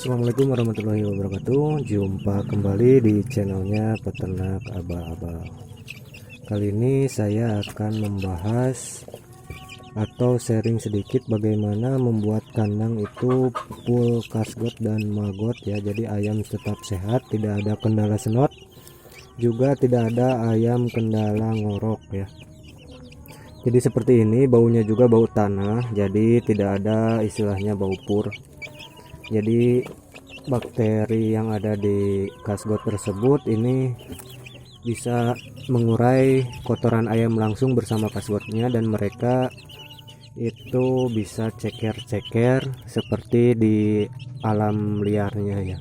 Assalamualaikum warahmatullahi wabarakatuh. Jumpa kembali di channelnya Peternak Abal-abal. Kali ini saya akan membahas atau sharing sedikit bagaimana membuat kandang itu full kasgot dan maggot ya. Jadi ayam tetap sehat, tidak ada kendala senot, juga tidak ada ayam kendala ngorok ya. Jadi seperti ini, baunya juga bau tanah, jadi tidak ada istilahnya bau pur. Jadi bakteri yang ada di kasgot tersebut ini bisa mengurai kotoran ayam langsung bersama kasgotnya, dan mereka itu bisa ceker-ceker seperti di alam liarnya ya.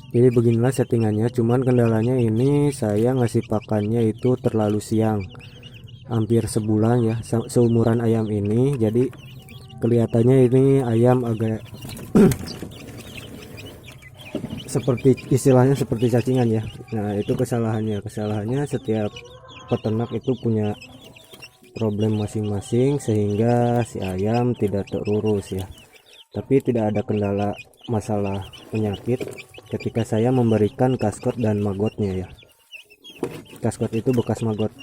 Jadi beginilah settingannya, cuman kendalanya ini saya ngasih pakannya itu terlalu siang, hampir sebulan ya, seumuran ayam ini. Jadi kelihatannya ini ayam agak seperti istilahnya seperti cacingan ya. Nah, itu kesalahannya setiap peternak itu punya problem masing-masing sehingga si ayam tidak terurus ya. Tapi tidak ada kendala masalah penyakit ketika saya memberikan kasgot dan magotnya ya. Kasgot itu bekas maggot.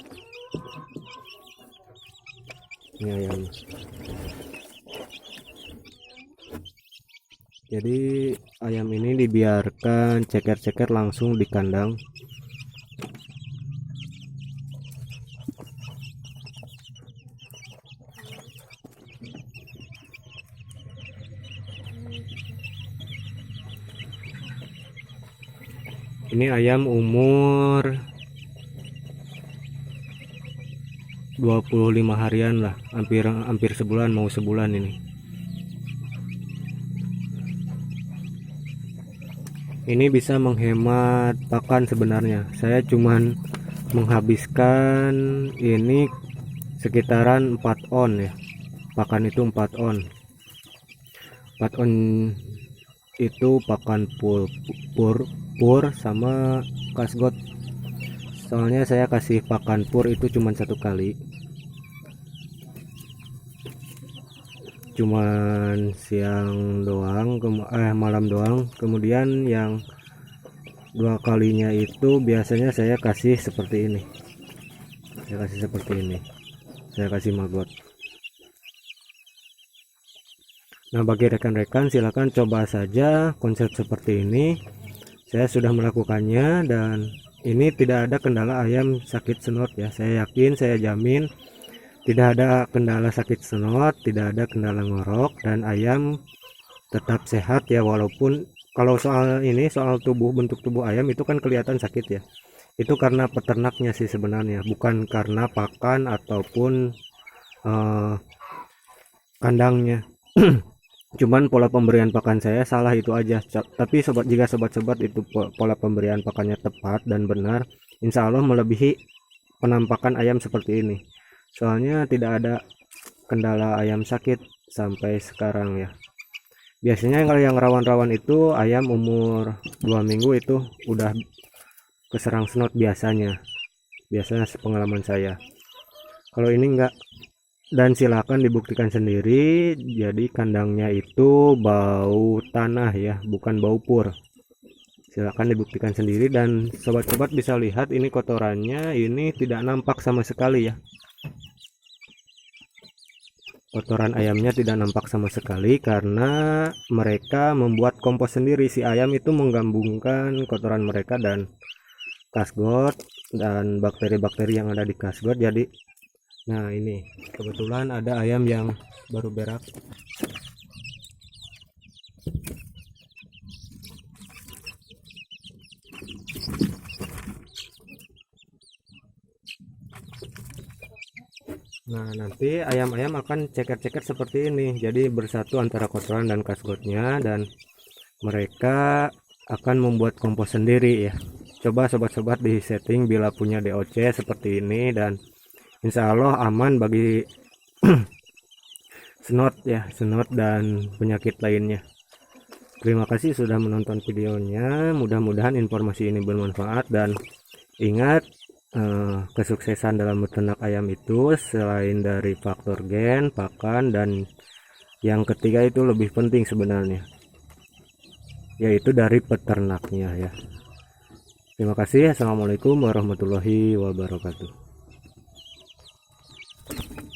Ini ayam. Jadi ayam ini dibiarkan ceker-ceker langsung di kandang. Ini ayam umur 25 harian lah, hampir sebulan, mau sebulan ini. Ini bisa menghemat pakan sebenarnya. Saya cuman menghabiskan ini sekitaran 4 on ya. Pakan itu 4 on. 4 on itu pakan pur sama kasgot. Soalnya saya kasih pakan pur itu cuman 1 kali. Cuman siang doang, malam doang. Kemudian yang 2 kalinya itu biasanya saya kasih seperti ini. Saya kasih maggot. Nah, bagi rekan-rekan silakan coba saja konsep seperti ini. Saya sudah melakukannya dan ini tidak ada kendala ayam sakit senot ya. Saya yakin, saya jamin tidak ada kendala sakit senot, tidak ada kendala ngorok, dan ayam tetap sehat ya. Walaupun kalau soal bentuk tubuh ayam itu kan kelihatan sakit ya, itu karena peternaknya sih sebenarnya, bukan karena pakan ataupun kandangnya. Cuman pola pemberian pakan saya salah, itu aja. Tapi jika sobat-sobat itu pola pemberian pakannya tepat dan benar, insya Allah melebihi penampakan ayam seperti ini. Soalnya tidak ada kendala ayam sakit sampai sekarang ya. Biasanya kalau yang rawan-rawan itu ayam umur 2 minggu itu udah keserang snot biasanya sepengalaman saya. Kalau ini enggak, dan silakan dibuktikan sendiri. Jadi kandangnya itu bau tanah ya, bukan bau pur. Silakan dibuktikan sendiri, dan sobat-sobat bisa lihat ini kotorannya ini tidak nampak sama sekali ya. Kotoran ayamnya tidak nampak sama sekali karena mereka membuat kompos sendiri. Si ayam itu menggabungkan kotoran mereka dan kasgot dan bakteri-bakteri yang ada di kasgot. Jadi nah, ini kebetulan ada ayam yang baru berak. Nah, nanti ayam-ayam akan ceker-ceker seperti ini. Jadi bersatu antara kotoran dan kasgotnya, dan mereka akan membuat kompos sendiri ya. Coba sobat-sobat di setting bila punya DOC seperti ini, dan insya Allah aman bagi senot dan penyakit lainnya. Terima kasih sudah menonton videonya. Mudah-mudahan informasi ini bermanfaat, dan ingat, kesuksesan dalam beternak ayam itu selain dari faktor gen, pakan, dan yang ketiga itu lebih penting sebenarnya, yaitu dari peternaknya ya. Terima kasih. Assalamualaikum warahmatullahi wabarakatuh.